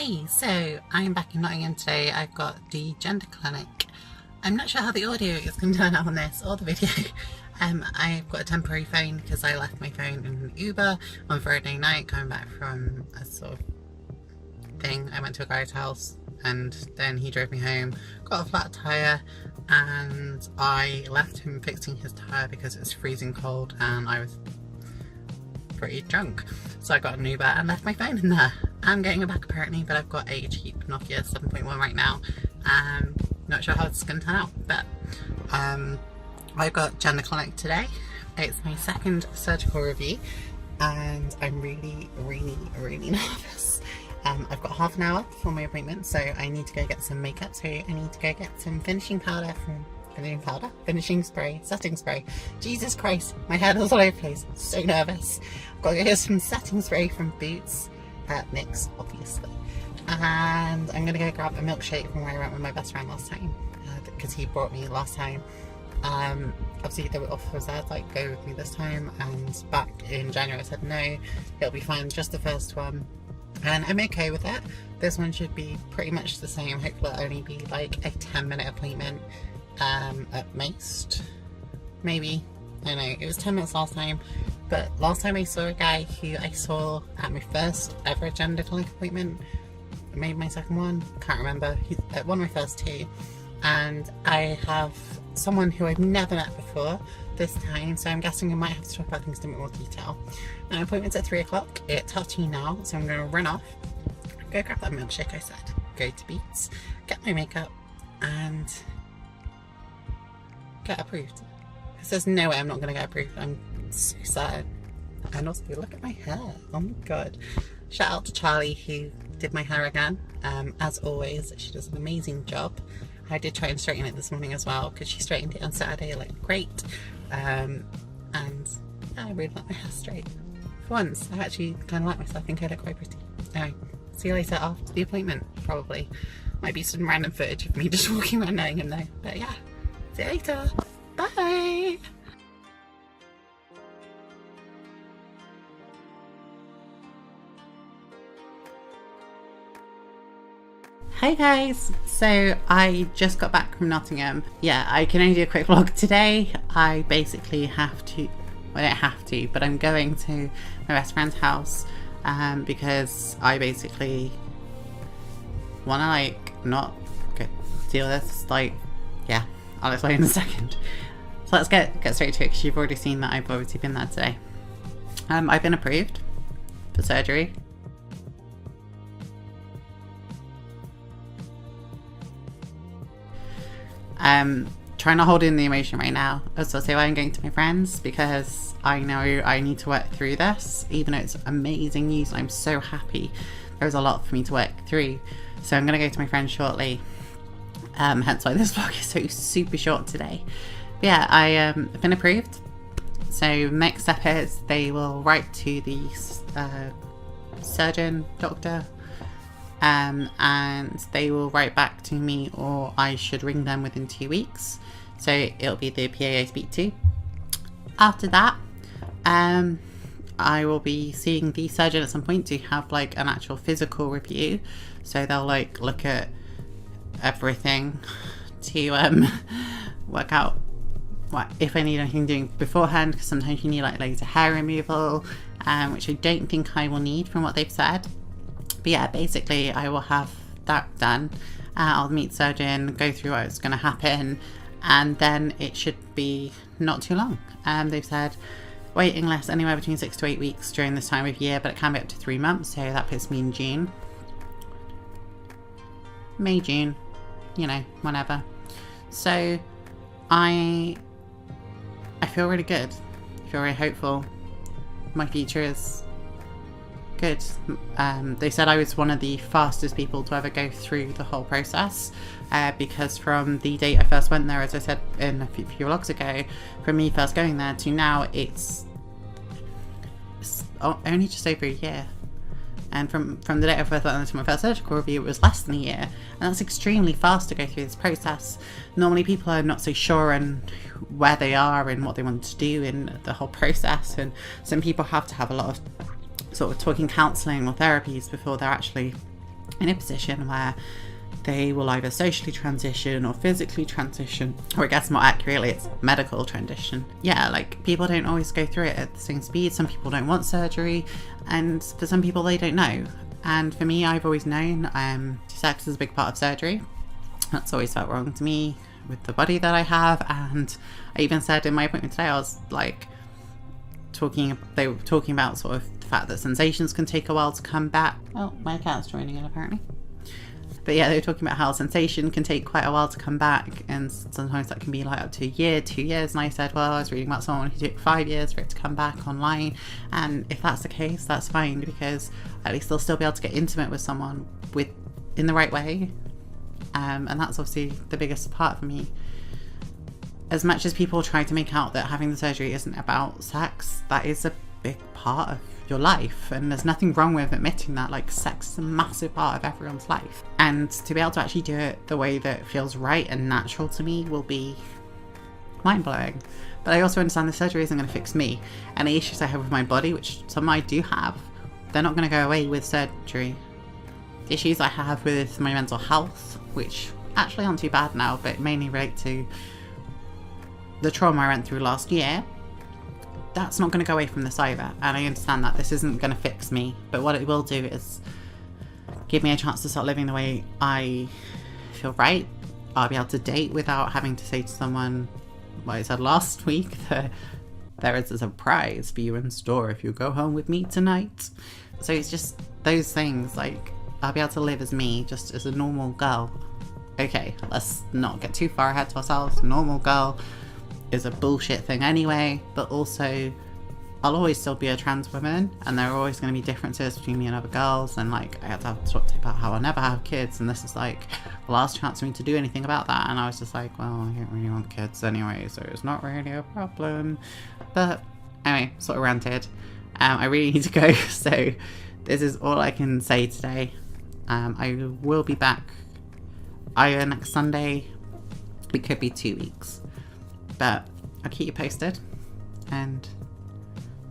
Hi, so I'm back in Nottingham today. I've got the gender clinic. I'm not sure how the audio is going to turn out on this or the video. I've got a temporary phone because I left my phone in an Uber on Friday night coming back from a sort of thing. I went to a guy's house and then he drove me home, got a flat tyre, and I left him fixing his tyre because it was freezing cold and I was pretty drunk. So I got an Uber and left my phone in there. I'm getting it back apparently, but I've got a cheap Nokia 7.1 right now. Not sure how it's going to turn out, but I've got gender clinic today. It's my second surgical review and I'm really nervous. I've got half an hour before my appointment, so I need to go get some makeup. So I need to go get some finishing spray, setting spray. Jesus Christ, my head is all over the place. I'm so nervous. I've got to go get some setting spray from Boots at NYX, obviously. And I'm going to go grab a milkshake from where I went with my best friend last time, because he brought me last time. Obviously there were offers there, like go with me this time, and back in January I said no, it'll be fine, just the first one. And I'm okay with it. This one should be pretty much the same. Hopefully it'll only be like a 10-minute appointment at most. Maybe. I don't know. It was 10 minutes last time. But last time I saw a guy who I saw at my first ever gender clinic appointment. Maybe my second one. Can't remember. He's at one of my first two. And I have someone who I've never met before this time, so I'm guessing I might have to talk about things in a bit more detail. My appointment's at 3 o'clock. It's 12 now, so I'm going to run off, go grab that milkshake I said, go to Beats, get my makeup, and get approved. Because there's no way I'm not going to get approved. I'm so sad. And also, look at my hair. Oh my god. Shout out to Charlie who did my hair again. As always, she does an amazing job. I did try and straighten it this morning as well because she straightened it on Saturday. It looked great. And yeah, I really like my hair straight. For once, I actually kind of like myself. I think I look quite pretty. Anyway, see you later after the appointment, probably. Might be some random footage of me just walking around Nottingham though. But yeah, see you later. Bye! Hey guys, so I just got back from Nottingham. Yeah, I can only do a quick vlog today. I basically have to, well, I don't have to, but I'm going to my best friend's house because I basically want to like not deal with this. Like, yeah, I'll explain in a second. So let's get straight to it because you've already seen that I've obviously been there today. I've been approved for surgery. Trying to hold in the emotion right now. As I say, I'm going to my friends because I know I need to work through this, even though it's amazing news. I'm so happy. There's a lot for me to work through. So I'm going to go to my friends shortly. Hence why this vlog is so super short today. But yeah, I've been approved. So next step is they will write to the surgeon, doctor, and they will write back to me, or I should ring them within 2 weeks. So it'll be the PA I speak to. After that, I will be seeing the surgeon at some point to have like an actual physical review. So they'll like look at everything to work out what if I need anything doing beforehand, because sometimes you need like laser hair removal, which I don't think I will need from what they've said. But yeah, basically I will have that done. I'll meet surgeon, go through what's going to happen, and then it should be not too long. They've said waiting lists anywhere between 6 to 8 weeks during this time of year, but it can be up to 3 months, so that puts me in June. May, June, you know, whenever. So I feel really good. I feel really hopeful. My future is good. They said I was one of the fastest people to ever go through the whole process because from the date I first went there, as I said in a few vlogs ago, from me first going there to now it's only just over a year. And from the date I first went to my first surgical review, it was less than a year, and that's extremely fast to go through this process. Normally people are not so sure on where they are and what they want to do in the whole process, and some people have to have a lot of sort of talking counselling or therapies before they're actually in a position where they will either socially transition or physically transition, or I guess more accurately, it's medical transition. Yeah, like people don't always go through it at the same speed. Some people don't want surgery, and for some people they don't know. And for me, I've always known sex is a big part of surgery. That's always felt wrong to me with the body that I have. And I even said in my appointment today, I was like they were talking about sort of the fact that sensations can take a while to come back. Oh, my cat's joining in apparently. But yeah, they were talking about how sensation can take quite a while to come back, and sometimes that can be like up to a year, 2 years. And I said, well, I was reading about someone who took 5 years for it to come back online, and if that's the case, that's fine, because at least they'll still be able to get intimate with someone in the right way. And that's obviously the biggest part for me. As much as people try to make out that having the surgery isn't about sex, that is a big part of your life, and there's nothing wrong with admitting that. Like, sex is a massive part of everyone's life, and to be able to actually do it the way that feels right and natural to me will be mind-blowing. But I also understand the surgery isn't going to fix me, and the issues I have with my body, which some I do have, they're not going to go away with surgery. The issues I have with my mental health, which actually aren't too bad now, but mainly relate to the trauma I went through last year, that's not going to go away from this either. And I understand that this isn't going to fix me, but what it will do is give me a chance to start living the way I feel right. I'll be able to date without having to say to someone, what I said last week, that there is a surprise for you in store if you go home with me tonight. So it's just those things, like, I'll be able to live as me, just as a normal girl. Okay, let's not get too far ahead to ourselves. Normal girl is a bullshit thing anyway, but also I'll always still be a trans woman, and there are always going to be differences between me and other girls, and like I had to have to talk about how I'll never have kids, and this is like the last chance for me to do anything about that. And I was just like, well, I don't really want kids anyway, so it's not really a problem. But anyway, sort of ranted. I really need to go, so this is all I can say today. I will be back either next Sunday, it could be 2 weeks, but I'll keep you posted. And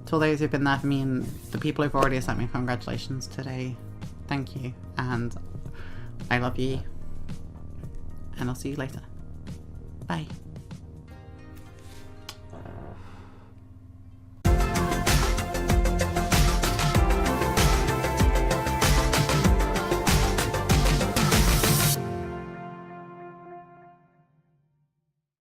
to all those who've been there for me and the people who've already sent me congratulations today, thank you, and I love you, and I'll see you later. Bye.